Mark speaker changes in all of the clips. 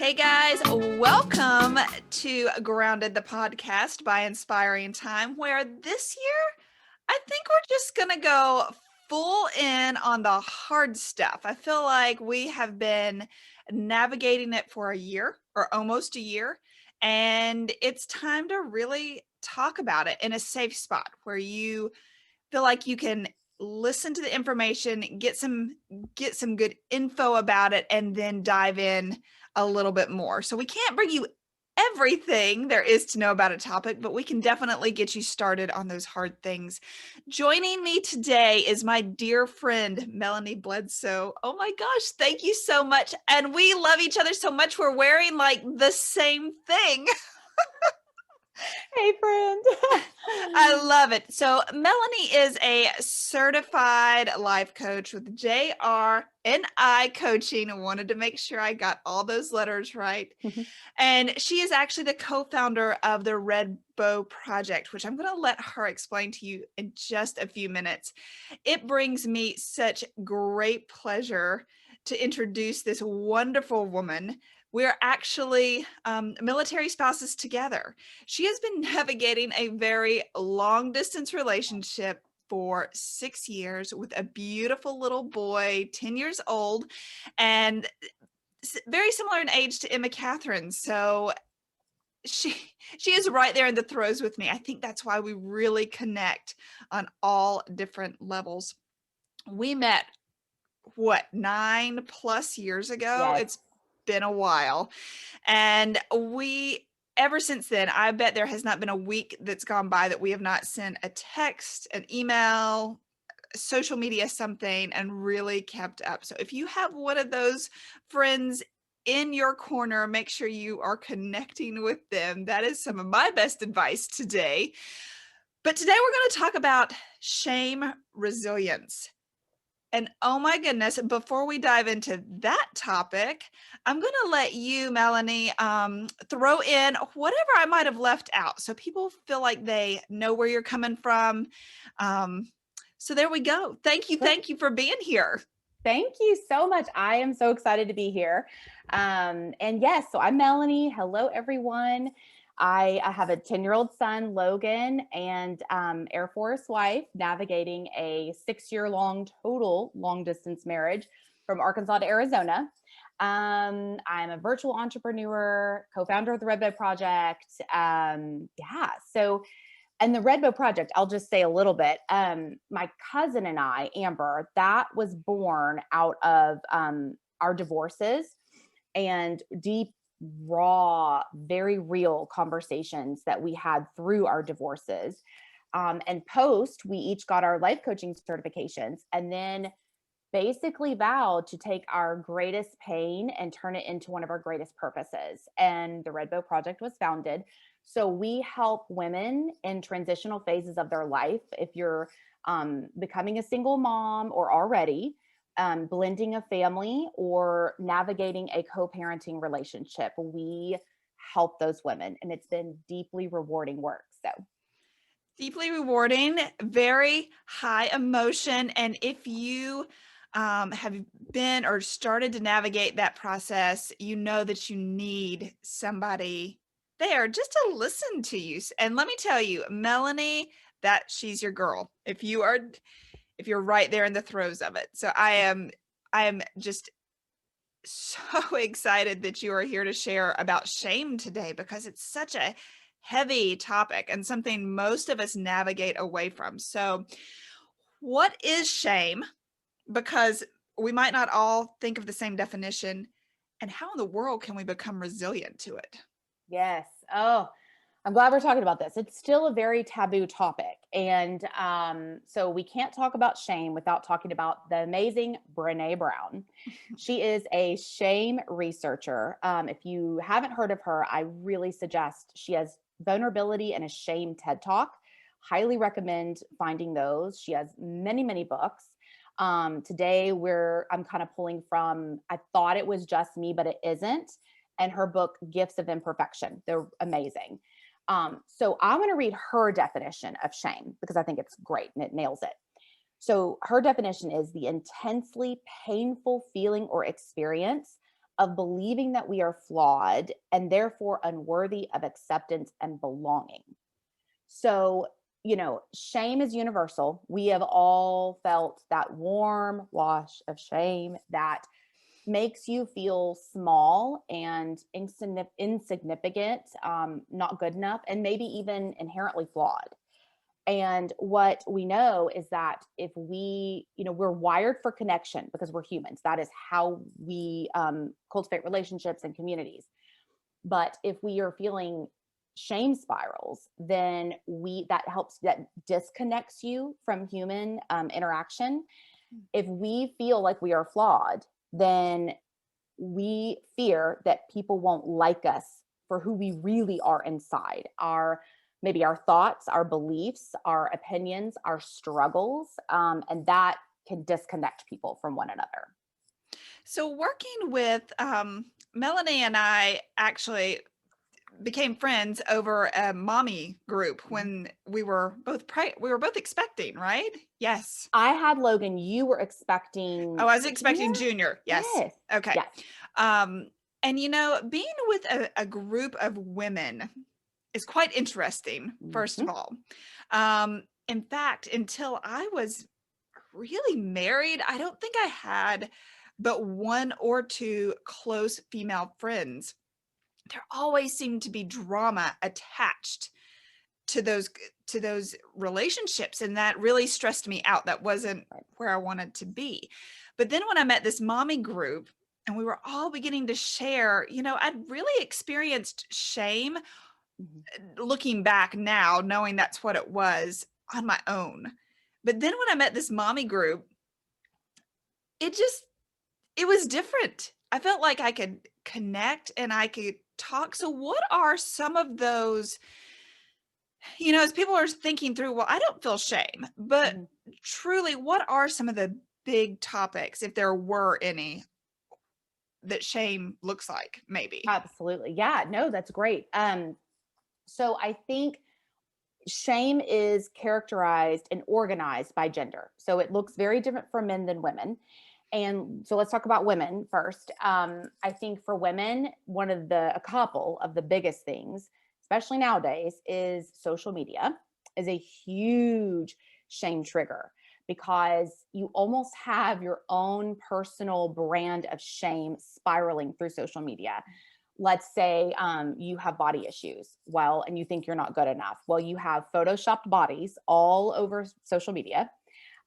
Speaker 1: Hey guys, welcome to Grounded, the podcast by Inspiring Time, where this year I think we're just going to go full in on the hard stuff. I feel like we have been navigating it for a year or almost a year, and it's time to really talk about it in a safe spot where you feel like you can listen to the information, get some good info about it, and then dive in a little bit more. So we can't bring you everything there is to know about a topic, but we can definitely get you started on those hard things. Joining me today is my dear friend, Melanie Bledsoe. Oh my gosh, thank you so much. And we love each other so much. We're wearing like the same thing.
Speaker 2: Hey, friend.
Speaker 1: I love it. So Melanie is a certified life coach with JRNI coaching. I wanted to make sure I got all those letters right. And she is actually the co-founder of the Red Bow Project, which I'm going to let her explain to you in just a few minutes. It brings me such great pleasure to introduce this wonderful woman. We're actually military spouses together. She has been navigating a very long distance relationship for 6 years with a beautiful little boy, 10 years old, and very similar in age to Emma Catherine. So she is right there in the throes with me. I think that's why we really connect on all different levels. We met 9+ years ago.
Speaker 2: Yes.
Speaker 1: It's been a while. And ever since then, I bet there has not been a week that's gone by that we have not sent a text, an email, social media, something, and really kept up. So if you have one of those friends in your corner, make sure you are connecting with them. That is some of my best advice today. But today we're going to talk about shame resilience. And oh my goodness, before we dive into that topic, I'm going to let you, Melanie, throw in whatever I might have left out so people feel like they know where you're coming from. So there we go. Thank you for being here.
Speaker 2: Thank you so much. I am so excited to be here. And yes, so I'm Melanie. Hello, everyone. I have a 10-year-old son, Logan, and Air Force wife navigating a 6-year-long total long distance marriage from Arkansas to Arizona. I'm a virtual entrepreneur, co-founder of the Red Bow Project. And the Red Bow Project, I'll just say a little bit. My cousin and I, Amber, that was born out of our divorces and deep, raw, very real conversations that we had through our divorces. And post, we each got our life coaching certifications and then basically vowed to take our greatest pain and turn it into one of our greatest purposes. And the Red Bow Project was founded. So we help women in transitional phases of their life. If you're becoming a single mom or already blending a family or navigating a co-parenting relationship, we help those women. And it's been deeply rewarding work. So
Speaker 1: Deeply rewarding, very high emotion. And if you have been or started to navigate that process, you know that you need somebody there just to listen to you. And let me tell you, Melanie, that she's your girl. If you're right there in the throes of it. So I am just so excited that you are here to share about shame today, because it's such a heavy topic and something most of us navigate away from. So what is shame? Because we might not all think of the same definition. And how in the world can we become resilient to it?
Speaker 2: yes. Oh, I'm glad we're talking about this. It's still a very taboo topic. And so we can't talk about shame without talking about the amazing Brene Brown. She is a shame researcher. If you haven't heard of her, I really suggest. She has vulnerability and a shame TED Talk. Highly recommend finding those. She has many, many books. Today I'm kind of pulling from I Thought It Was Just Me, but It Isn't, and her book Gifts of Imperfection. They're amazing. So I'm going to read her definition of shame because I think it's great and it nails it. So her definition is the intensely painful feeling or experience of believing that we are flawed and therefore unworthy of acceptance and belonging. So, shame is universal. We have all felt that warm wash of shame that makes you feel small and insignificant, not good enough, and maybe even inherently flawed. And what we know is that if we're wired for connection because we're humans. That is how we cultivate relationships and communities. But if we are feeling shame spirals, then that disconnects you from human interaction. If we feel like we are flawed, then we fear that people won't like us for who we really are inside. Maybe our thoughts, our beliefs, our opinions, our struggles, and that can disconnect people from one another.
Speaker 1: So working with Melanie and I actually became friends over a mommy group when we were both expecting, right? Yes.
Speaker 2: I had Logan. You were expecting.
Speaker 1: Oh, I was expecting Junior. Yes.
Speaker 2: Yes.
Speaker 1: Okay.
Speaker 2: Yes.
Speaker 1: And being with a group of women is quite interesting, first of all. In fact, until I was really married, I don't think I had but one or two close female friends. There always seemed to be drama attached to those relationships, and that really stressed me out. That wasn't where I wanted to be. But then when I met this mommy group and we were all beginning to share, I'd really experienced shame looking back now, knowing that's what it was on my own. But then when I met this mommy group, it was different. I felt like I could connect and I could talk. So what are some of those, as people are thinking through, well, I don't feel shame, but truly, what are some of the big topics, if there were any, that shame looks like, maybe?
Speaker 2: Absolutely. Yeah, no, that's great. So I think shame is characterized and organized by gender. So it looks very different for men than women. And so let's talk about women first. I think for women, a couple of the biggest things, especially nowadays, is social media is a huge shame trigger because you almost have your own personal brand of shame spiraling through social media. Let's say you have body issues, and you think you're not good enough. Well, you have photoshopped bodies all over social media.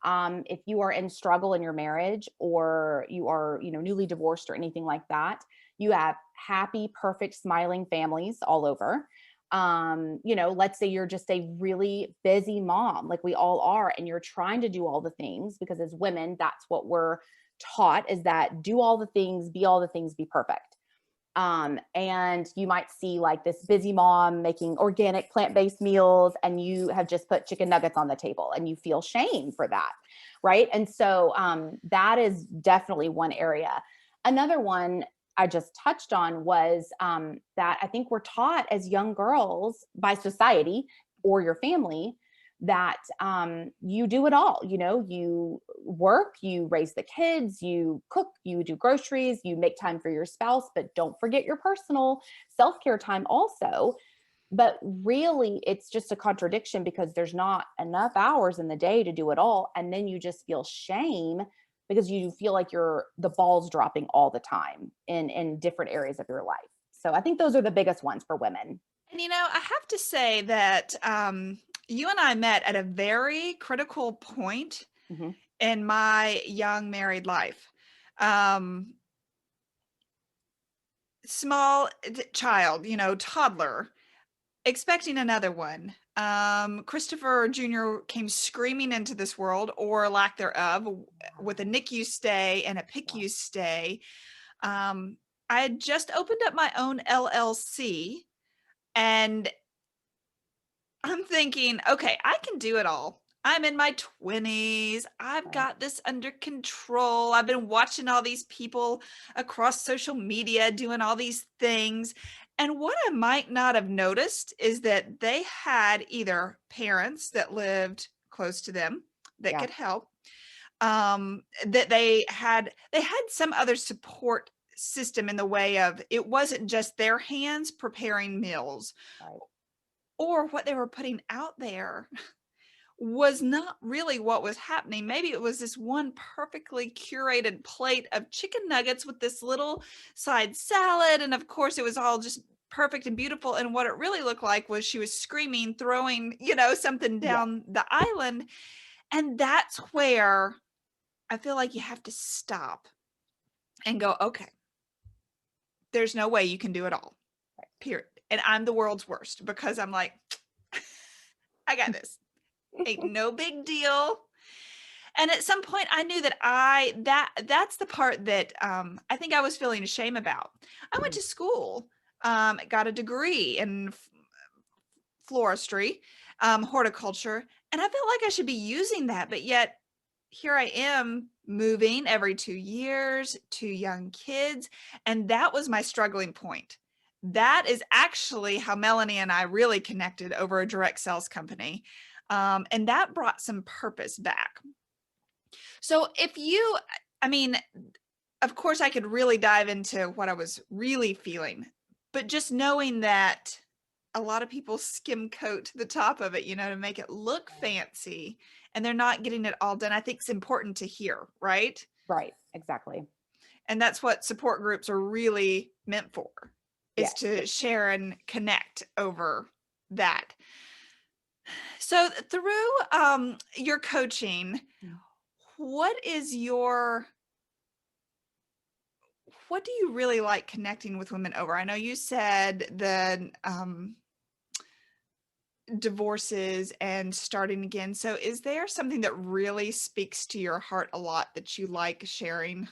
Speaker 2: If you are in struggle in your marriage, or you are, newly divorced or anything like that, you have happy, perfect, smiling families all over. Let's say you're just a really busy mom, like we all are, and you're trying to do all the things because as women, that's what we're taught, is that do all the things, be all the things, be perfect. And you might see like this busy mom making organic plant-based meals, and you have just put chicken nuggets on the table and you feel shame for that. Right. And so, that is definitely one area. Another one I just touched on was, that I think we're taught as young girls by society or your family that you do it all. You work, you raise the kids, you cook, you do groceries, you make time for your spouse, but don't forget your personal self-care time also. But really, it's just a contradiction because there's not enough hours in the day to do it all. And then you just feel shame because you feel like the ball's dropping all the time in different areas of your life. So I think those are the biggest ones for women.
Speaker 1: And I have to say that you and I met at a very critical point in my young married life. Small child, toddler, expecting another one. Christopher Jr. came screaming into this world, or lack thereof, with a NICU stay and a PICU stay. I had just opened up my own LLC, and I'm thinking, okay, I can do it all. I'm in my 20s. I've got this under control. I've been watching all these people across social media doing all these things. And what I might not have noticed is that they had either parents that lived close to them that could help, that they had some other support system in the way of it wasn't just their hands preparing meals,
Speaker 2: Right.
Speaker 1: or what they were putting out there was not really what was happening. Maybe it was this one perfectly curated plate of chicken nuggets with this little side salad. And of course, it was all just perfect and beautiful. And what it really looked like was she was screaming, throwing, something
Speaker 2: Yeah.
Speaker 1: down the island. And that's where I feel like you have to stop and go, okay, there's no way you can do it all, period. And I'm the world's worst because I'm like, I got this. Ain't no big deal. And at some point I knew that's the part that I think I was feeling shame about. I went to school, got a degree in floristry, horticulture, and I felt like I should be using that, but yet here I am moving every 2 years, 2 young kids, and that was my struggling point. That is actually how Melanie and I really connected over a direct sales company. And that brought some purpose back. So I mean, of course I could really dive into what I was really feeling, but just knowing that a lot of people skim coat the top of it, to make it look fancy, and they're not getting it all done. I think it's important to hear, right?
Speaker 2: Right. Exactly.
Speaker 1: And that's what support groups are really meant for, is
Speaker 2: Yeah.
Speaker 1: to share and connect over that. So through your coaching, what do you really like connecting with women over? I know you said the divorces and starting again. So is there something that really speaks to your heart a lot that you like sharing?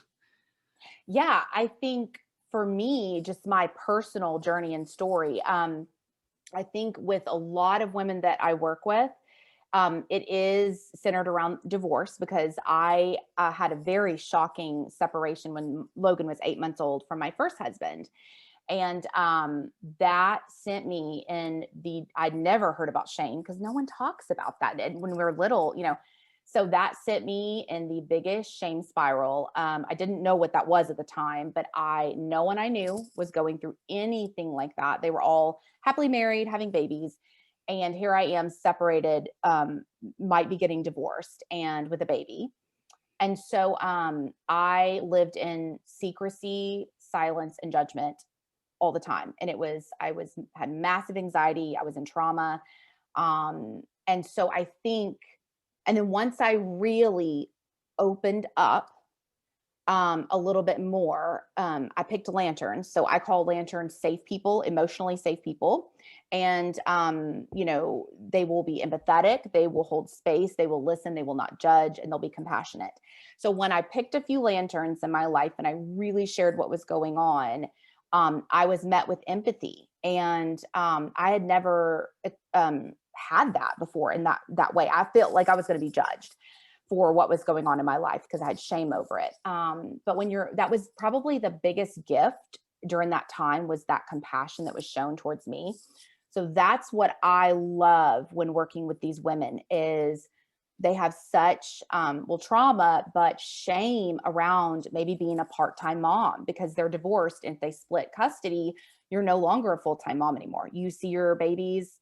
Speaker 2: Yeah. I think for me, just my personal journey and story, I think with a lot of women that I work with, it is centered around divorce because I had a very shocking separation when Logan was 8 months old from my first husband. And that sent me I'd never heard about shame because no one talks about that. And when we were little, so that sent me in the biggest shame spiral. I didn't know what that was at the time, but no one I knew was going through anything like that. They were all happily married, having babies. And here I am separated, might be getting divorced and with a baby. And so I lived in secrecy, silence, and judgment all the time. And had massive anxiety. I was in trauma. And so I think, and then once I really opened up a little bit more, I picked lanterns. So I call lanterns safe people, emotionally safe people. And, they will be empathetic. They will hold space. They will listen. They will not judge, and they'll be compassionate. So when I picked a few lanterns in my life and I really shared what was going on, I was met with empathy. And I had never had that before in that way. I felt like I was going to be judged for what was going on in my life because I had shame over it. But that was probably the biggest gift during that time, was that compassion that was shown towards me. So that's what I love when working with these women, is they have such trauma, but shame around maybe being a part-time mom because they're divorced. And if they split custody, you're no longer a full-time mom anymore. You see your babies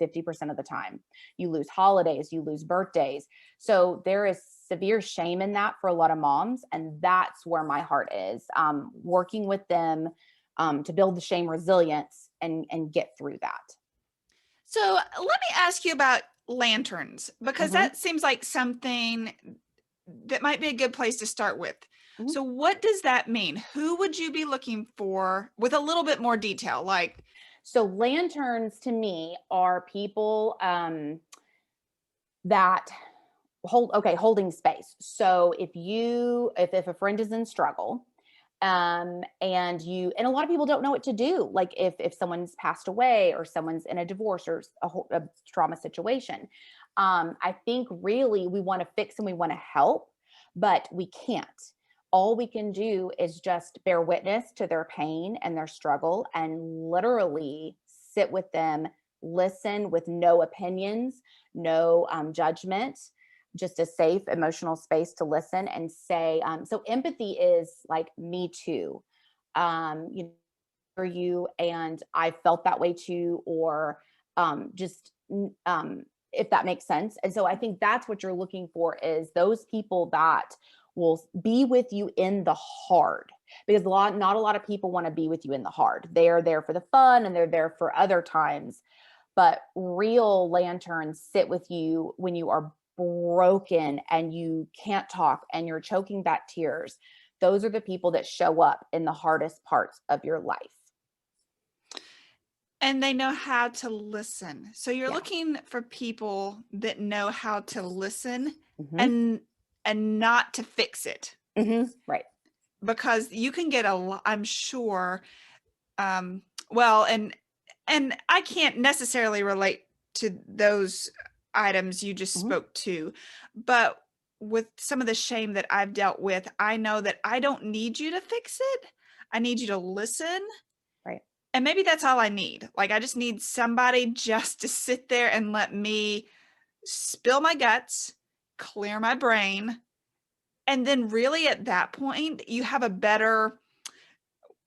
Speaker 2: 50% of the time. You lose holidays, you lose birthdays. So there is severe shame in that for a lot of moms. And that's where my heart is, working with them to build the shame resilience and get through that.
Speaker 1: So let me ask you about lanterns, because that seems like something that might be a good place to start with.
Speaker 2: Mhm.
Speaker 1: So what does that mean? Who would you be looking for with a little bit more detail? Like,
Speaker 2: So lanterns to me are people that holding space. So if a friend is in struggle, and a lot of people don't know what to do, like if someone's passed away or someone's in a divorce or a trauma situation, I think really we want to fix and we want to help, but we can't. All we can do is just bear witness to their pain and their struggle and literally sit with them, listen with no opinions, no judgment, just a safe emotional space to listen and say, so empathy is like me too. you know, for you, and I felt that way too, or just if that makes sense. And so I think that's what you're looking for, is those people that will be with you in the hard, because not a lot of people want to be with you in the hard. They are there for the fun and they're there for other times, but real lanterns sit with you when you are broken and you can't talk and you're choking back tears. Those are the people that show up in the hardest parts of your life.
Speaker 1: And they know how to listen. So you're
Speaker 2: Yeah.
Speaker 1: looking for people that know how to listen
Speaker 2: Mm-hmm.
Speaker 1: and not to fix it.
Speaker 2: Mm-hmm. Right.
Speaker 1: Because you can get a lot, I'm sure. Well, and I can't necessarily relate to those items you just
Speaker 2: Mm-hmm.
Speaker 1: spoke to, but with some of the shame that I've dealt with, I know that I don't need you to fix it. I need you to listen.
Speaker 2: Right.
Speaker 1: And maybe that's all I need. Like, I just need somebody just to sit there and let me spill my guts, clear my brain. And then really at that point, you have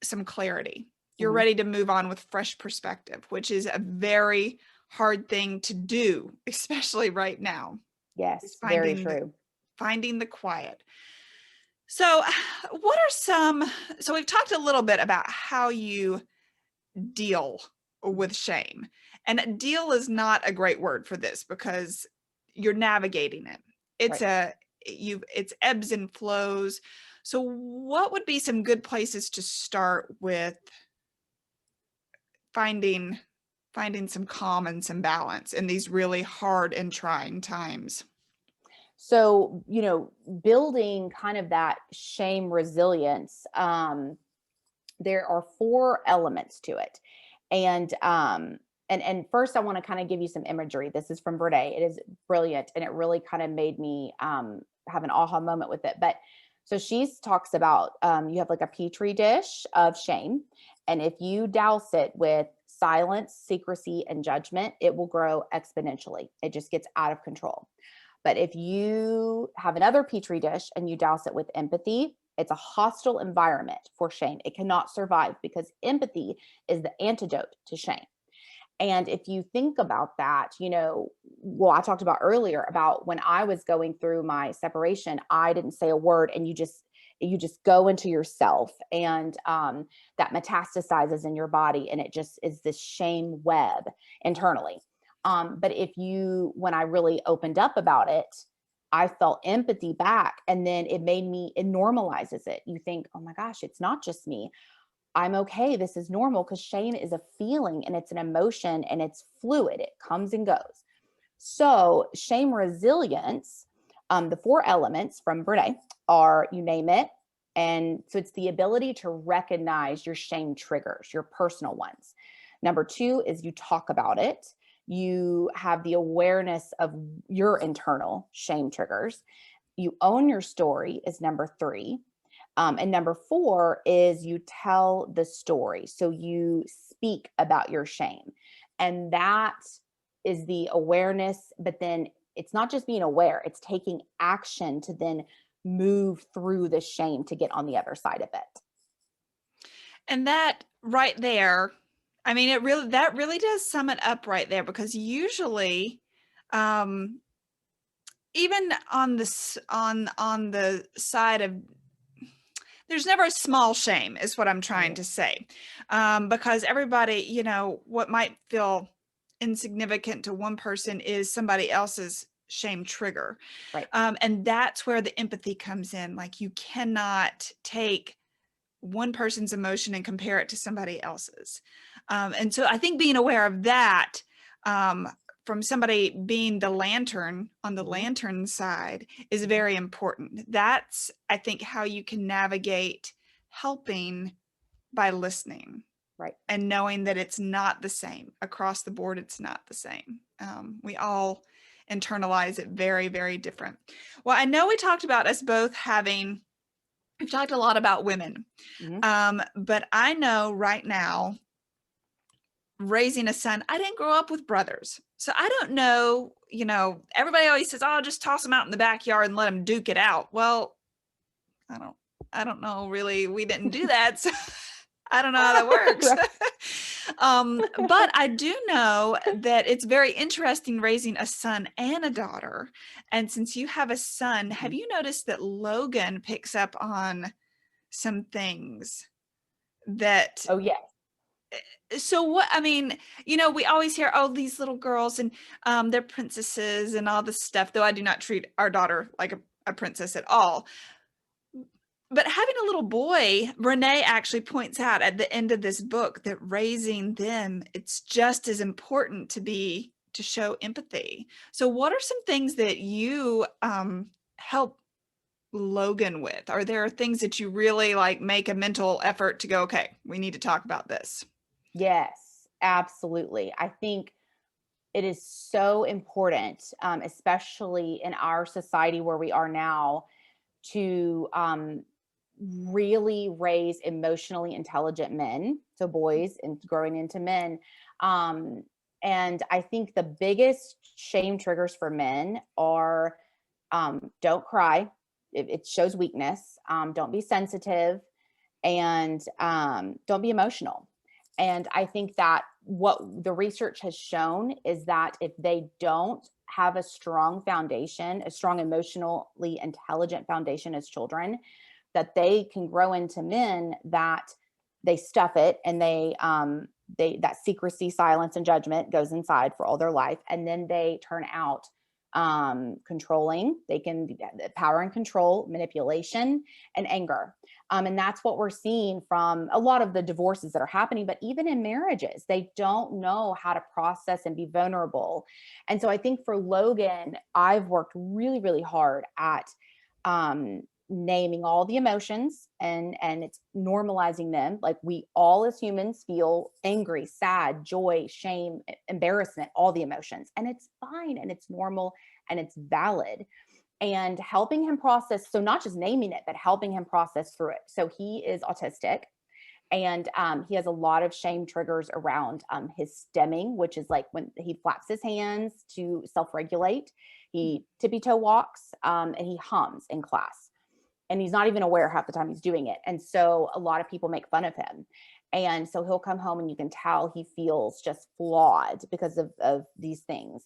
Speaker 1: some clarity. You're
Speaker 2: Mm-hmm.
Speaker 1: ready to move on with fresh perspective, which is a very hard thing to do, especially right now. Is
Speaker 2: Yes, very
Speaker 1: finding
Speaker 2: true.
Speaker 1: the quiet. So so we've talked a little bit about how you deal with shame. And deal is not a great word for this because you're navigating it.
Speaker 2: Right.
Speaker 1: It's ebbs and flows. So what would be some good places to start with finding some calm and some balance in these really hard and trying times?
Speaker 2: So, building kind of that shame resilience, there are 4 elements to it. And first I want to kind of give you some imagery. This is from Brene. It is brilliant, and it really kind of made me have an aha moment with it. But so she talks about you have like a petri dish of shame, and if you douse it with silence, secrecy, and judgment, it will grow exponentially. It just gets out of control. But if you have another petri dish and you douse it with empathy, it's a hostile environment for shame. It cannot survive because empathy is the antidote to shame. And if you think about that, I talked about earlier about when I was going through my separation, I didn't say a word, and you just go into yourself, and that metastasizes in your body, and it just is this shame web internally. But when I really opened up about it, I felt empathy back, and then it normalizes it. You think, oh my gosh, it's not just me. I'm okay. This is normal, because shame is a feeling and it's an emotion and it's fluid. It comes and goes. So shame resilience, the 4 elements from Brene are, you name it. And so it's the ability to recognize your shame triggers, your personal ones. Number 2 is you talk about it. You have the awareness of your internal shame triggers. You own your story is number 3. And number 4 is you tell the story. So you speak about your shame. And that is the awareness. But then it's not just being aware, it's taking action to then move through the shame to get on the other side of it.
Speaker 1: And that right there, I mean, that really does sum it up right there, because usually, even on the side of, there's never a small shame, is what I'm trying to say, because everybody, what might feel insignificant to one person is somebody else's shame trigger.
Speaker 2: Right.
Speaker 1: And that's where the empathy comes in. Like, you cannot take one person's emotion and compare it to somebody else's. And so I think being aware of that, from somebody being the lantern on the lantern side, is very important. That's, I think, how you can navigate helping, by listening.
Speaker 2: Right.
Speaker 1: And knowing that it's not the same across the board. It's not the same. We all internalize it very, very different. Well, I know we talked about us both we've talked a lot about women. But I know right now, raising a son, I didn't grow up with brothers. So I don't know, everybody always says, oh, just toss them out in the backyard and let them duke it out. Well, I don't know, really. We didn't do that. I don't know how that works.
Speaker 2: Right.
Speaker 1: But I do know that it's very interesting raising a son and a daughter. And since you have a son, have you noticed that Logan picks up on some things that,
Speaker 2: Oh, yes.
Speaker 1: so what, I mean, you know, we always hear, oh, these little girls and they're princesses and all this stuff, though I do not treat our daughter like a princess at all. But having a little boy, Brene actually points out at the end of this book that raising them, it's just as important to show empathy. So what are some things that you help Logan with? Are there things that you really like make a mental effort to go, okay, we need to talk about this?
Speaker 2: Yes, absolutely. I think it is so important, especially in our society where we are now, to really raise emotionally intelligent men, so boys and growing into men. Um, and I think the biggest shame triggers for men are don't cry, it shows weakness, don't be sensitive, and don't be emotional. And I think that what the research has shown is that if they don't have a strong foundation, a strong emotionally intelligent foundation as children, that they can grow into men that they stuff it, and they that secrecy, silence, and judgment goes inside for all their life, and then they turn out controlling. They can be power and control, manipulation, and anger. And that's what we're seeing from a lot of the divorces that are happening, but even in marriages, they don't know how to process and be vulnerable. And so I think for Logan, I've worked really, really hard at naming all the emotions, and it's normalizing them. Like, we all as humans feel angry, sad, joy, shame, embarrassment, all the emotions, and it's fine and it's normal and it's valid. And helping him process, so not just naming it, but helping him process through it. So he is autistic, and he has a lot of shame triggers around his stemming, which is like when he flaps his hands to self-regulate, he tippy-toe walks, and he hums in class, and he's not even aware half the time he's doing it. And so a lot of people make fun of him. And so he'll come home and you can tell he feels just flawed because of these things.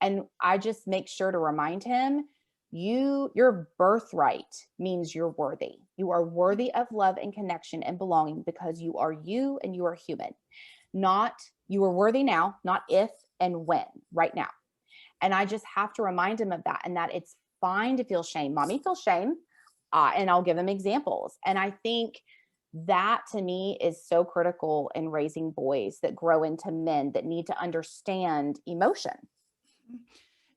Speaker 2: And I just make sure to remind him, your birthright means you're worthy. You are worthy of love and connection and belonging because you are you and you are human. Not you are worthy now, not if and when, right now. And I just have to remind him of that, and that it's fine to feel shame. Mommy feels shame. And I'll give him examples. And I think that to me is so critical in raising boys that grow into men that need to understand emotion.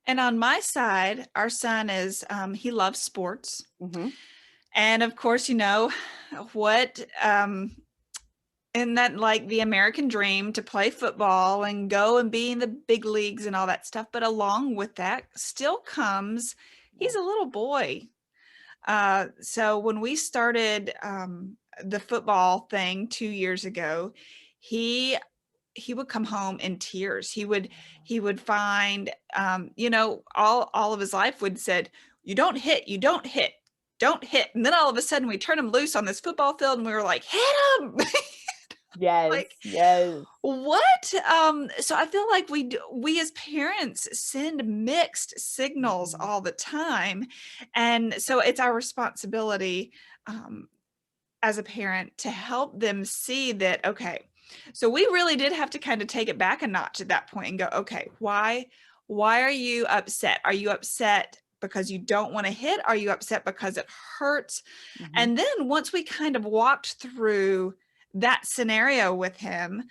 Speaker 1: And on my side, our son is, he loves sports.
Speaker 2: Mm-hmm.
Speaker 1: And of course, you know, what, in that, like the American dream to play football and go and be in the big leagues and all that stuff. But along with that still comes, he's a little boy. So when we started the football thing 2 years ago, he would come home in tears. He would find, you know, all of his life would said, you don't hit, you don't hit, don't hit. And then all of a sudden we turn him loose on this football field and we were like, hit him.
Speaker 2: Yes,
Speaker 1: Like,
Speaker 2: yes.
Speaker 1: what? So I feel like we as parents send mixed signals
Speaker 2: Mhm.
Speaker 1: all the time. And so it's our responsibility as a parent to help them see that, okay, so we really did have to kind of take it back a notch at that point and go, okay, why are you upset? Are you upset because you don't want to hit? Are you upset because it hurts?
Speaker 2: Mhm.
Speaker 1: And then once we kind of walked through that scenario with him,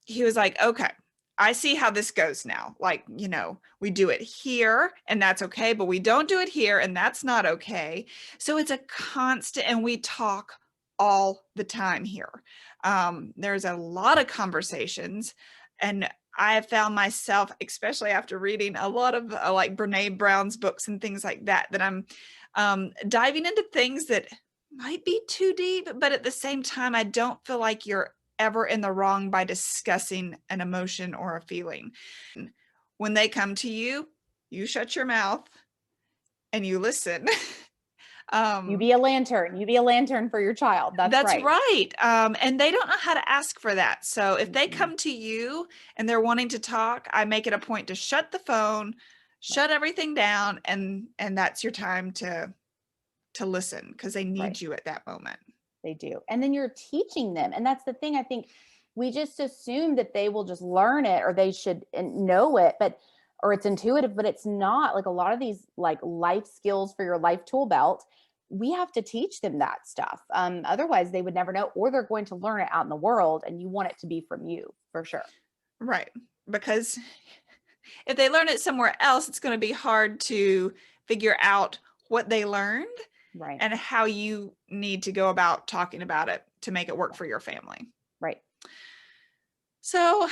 Speaker 1: he was like, okay, I see how this goes now. Like, you know, we do it here and that's okay, but we don't do it here and that's not okay. So it's a constant, and we talk all the time here. There's a lot of conversations, and I have found myself, especially after reading a lot of like Brene Brown's books and things like that, that I'm diving into things that might be too deep, but at the same time, I don't feel like you're ever in the wrong by discussing an emotion or a feeling. When they come to you, you shut your mouth and you listen.
Speaker 2: You be a lantern. You be a lantern for your child. That's right.
Speaker 1: right. And they don't know how to ask for that. So if they come to you and they're wanting to talk, I make it a point to shut the phone, shut everything down, and that's your time to listen, because they need you at that moment.
Speaker 2: They do. And then you're teaching them. And that's the thing. I think we just assume that they will just learn it, or they should know it, or it's intuitive, but it's not. Like a lot of these like life skills for your life tool belt, we have to teach them that stuff. Otherwise they would never know, or they're going to learn it out in the world, and you want it to be from you for sure.
Speaker 1: Right. Because if they learn it somewhere else, it's going to be hard to figure out what they learned and how you need to go about talking about it to make it work for your family.
Speaker 2: Right.
Speaker 1: So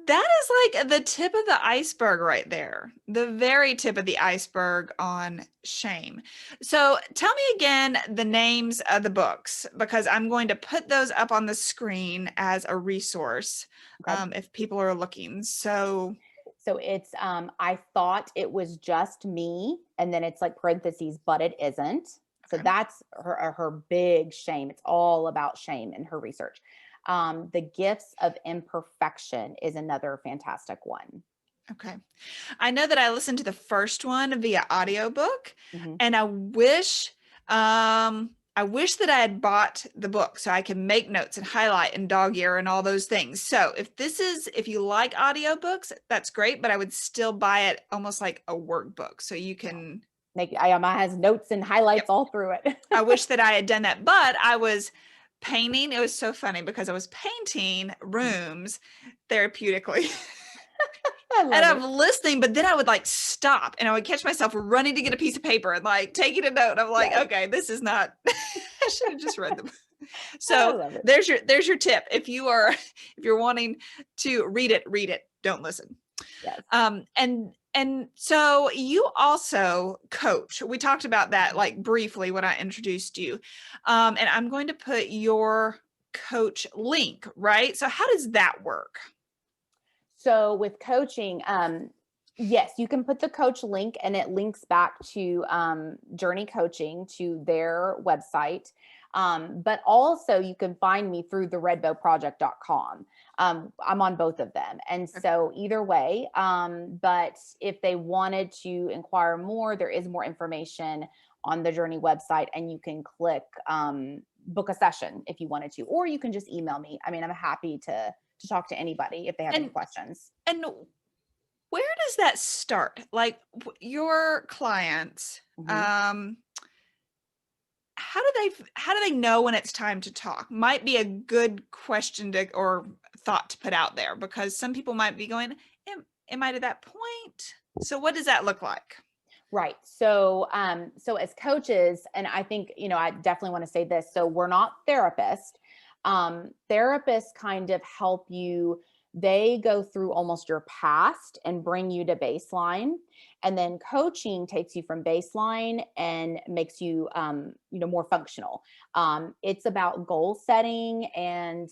Speaker 1: that is like the tip of the iceberg right there, the very tip of the iceberg on shame. So tell me again the names of the books, because I'm going to put those up on the screen as a resource if people are looking. So
Speaker 2: it's I thought it was just me, and then it's like parentheses, but it isn't. So that's her big shame. It's all about shame in her research. The Gifts of Imperfection is another fantastic one.
Speaker 1: Okay. I know that I listened to the first one via audiobook, and I wish that I had bought the book so I can make notes and highlight and dog ear and all those things. So if you like audiobooks, that's great, but I would still buy it almost like a workbook so you can
Speaker 2: make it has notes and highlights all through it.
Speaker 1: I wish that I had done that, but I was painting. It was so funny because I was painting rooms therapeutically. And I'm listening, but then I would like stop and I would catch myself running to get a piece of paper and like taking a note. I'm like, okay, this is not, I should have just read them. So there's your tip. If you're wanting to read it, don't listen.
Speaker 2: Yes.
Speaker 1: And so you also coach. We talked about that like briefly when I introduced you. And I'm going to put your coach link, right? So how does that work?
Speaker 2: So with coaching, yes, you can put the coach link, and it links back to JRNI Coaching, to their website. But also you can find me through theredbowproject.com. I'm on both of them. And so either way, but if they wanted to inquire more, there is more information on the JRNI website, and you can click book a session if you wanted to, or you can just email me. I mean, I'm happy to talk to anybody if they have any questions.
Speaker 1: And where does that start? Like your clients, how do they know when it's time to talk? Might be a good question or thought to put out there, because some people might be going, am I to that point? So what does that look like?
Speaker 2: Right. So as coaches, and I think, I definitely want to say this. So we're not therapists. Therapists kind of help you. They go through almost your past and bring you to baseline. And then coaching takes you from baseline and makes you, more functional. It's about goal setting, and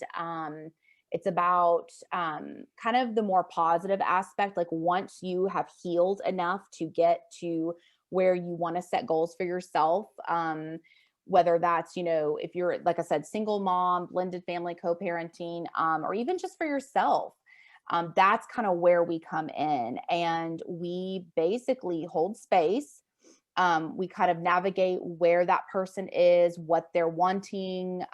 Speaker 2: it's about kind of the more positive aspect. Like once you have healed enough to get to where you want to set goals for yourself, whether that's, if you're, like I said, single mom, blended family, co-parenting, or even just for yourself, that's kind of where we come in, and we basically hold space. We kind of navigate where that person is, what they're wanting,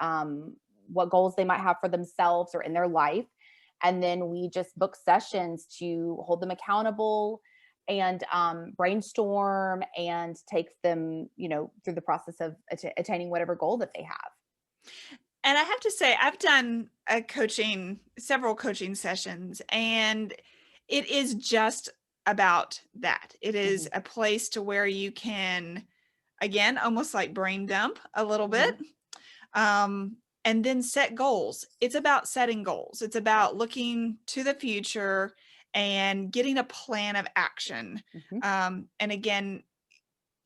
Speaker 2: what goals they might have for themselves or in their life. And then we just book sessions to hold them accountable and brainstorm and take them, through the process of attaining whatever goal that they have.
Speaker 1: And I have to say, I've done several coaching sessions, and it is just about that. It is a place to where you can, again, almost like brain dump a little bit, and then set goals. It's about setting goals. It's about looking to the future and getting a plan of action. And again,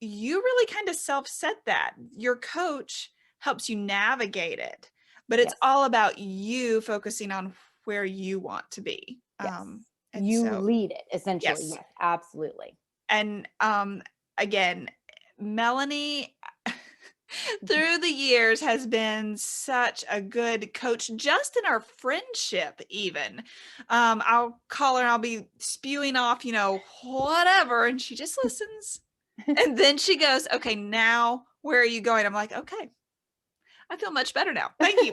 Speaker 1: you really kind of self-set that. Your coach helps you navigate it, but it's all about you focusing on where you want to be.
Speaker 2: You lead it, essentially. Yes, absolutely.
Speaker 1: And again, Melanie, through the years has been such a good coach, just in our friendship even. I'll call her and I'll be spewing off, whatever, and she just listens. And then she goes, okay, now where are you going? I'm like, okay, I feel much better now. Thank you.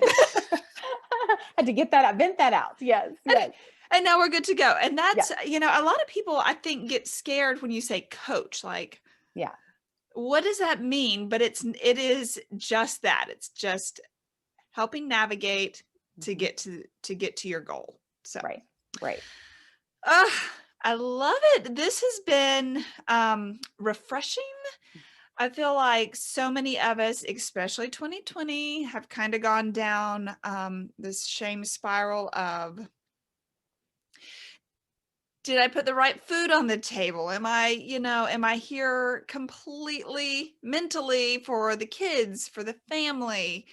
Speaker 2: Had to get that out, vent that out. Yes, yes.
Speaker 1: And now we're good to go. And that's,
Speaker 2: Yeah.
Speaker 1: a lot of people I think get scared when you say coach, like,
Speaker 2: Yeah.
Speaker 1: what does that mean? But it is just that. It's just helping navigate to get to your goal. So
Speaker 2: Right.
Speaker 1: I love it. This has been refreshing. I feel like so many of us, especially 2020, have kind of gone down this shame spiral of, did I put the right food on the table? Am I here completely mentally for the kids, for the family?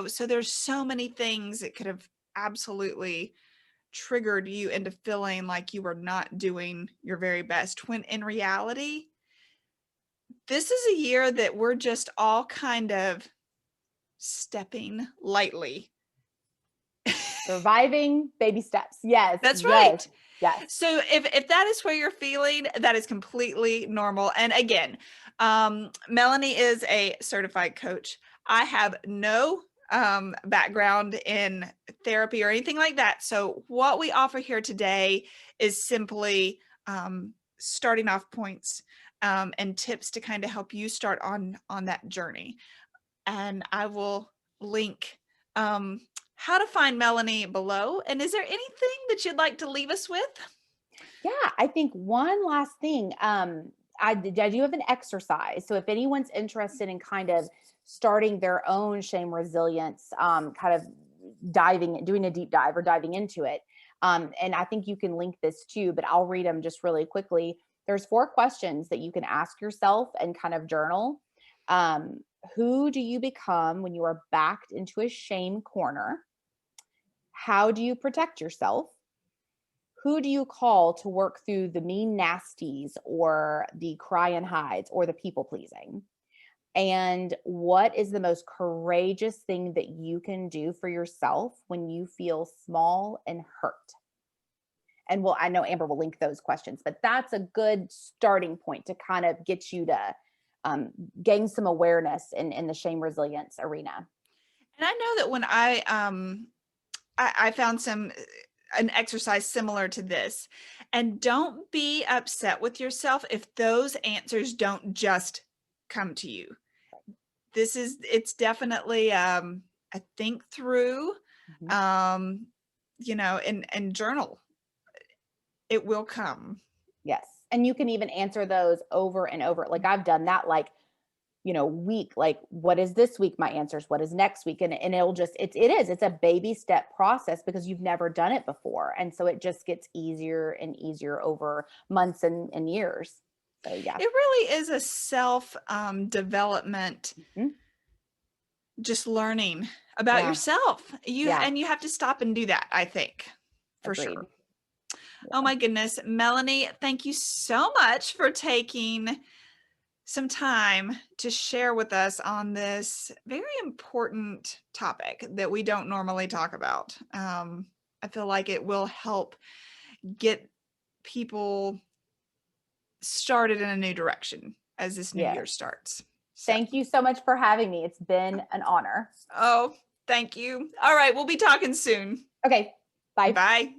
Speaker 1: So there's so many things that could have absolutely triggered you into feeling like you were not doing your very best, when in reality, this is a year that we're just all kind of stepping lightly.
Speaker 2: Surviving baby steps. Yes.
Speaker 1: That's right.
Speaker 2: Yes.
Speaker 1: So if that is where you're feeling, that is completely normal. And again, Melanie is a certified coach. I have no background in therapy or anything like that. So what we offer here today is simply starting off points and tips to kind of help you start on that journey. And I will link how to find Melanie below. And is there anything that you'd like to leave us with?
Speaker 2: Yeah, I think one last thing. I do have an exercise. So if anyone's interested in kind of starting their own shame resilience, kind of doing a deep dive or diving into it. And I think you can link this too, but I'll read them just really quickly. There's 4 questions that you can ask yourself and kind of journal. Who do you become when you are backed into a shame corner? How do you protect yourself? Who do you call to work through the mean nasties or the cry and hides or the people pleasing? And what is the most courageous thing that you can do for yourself when you feel small and hurt? And I know Amber will link those questions, but that's a good starting point to kind of get you to gain some awareness in the shame resilience arena.
Speaker 1: And I know that when I found an exercise similar to this, and don't be upset with yourself if those answers don't just come to you. It's definitely a think through, and journal. It will come.
Speaker 2: Yes. And you can even answer those over and over. Like I've done that, week, like what is this week my answers, what is next week, and it's a baby step process because you've never done it before, and so it just gets easier and easier over months and years. So yeah,
Speaker 1: it really is a self development, just learning about yourself. And you have to stop and do that, I think, for
Speaker 2: Agreed.
Speaker 1: sure. Oh my goodness, Melanie, thank you so much for taking some time to share with us on this very important topic that we don't normally talk about. I feel like it will help get people started in a new direction as this new year starts.
Speaker 2: So. Thank you so much for having me. It's been an honor.
Speaker 1: Oh, thank you. All right, we'll be talking soon.
Speaker 2: Okay, bye.
Speaker 1: Bye.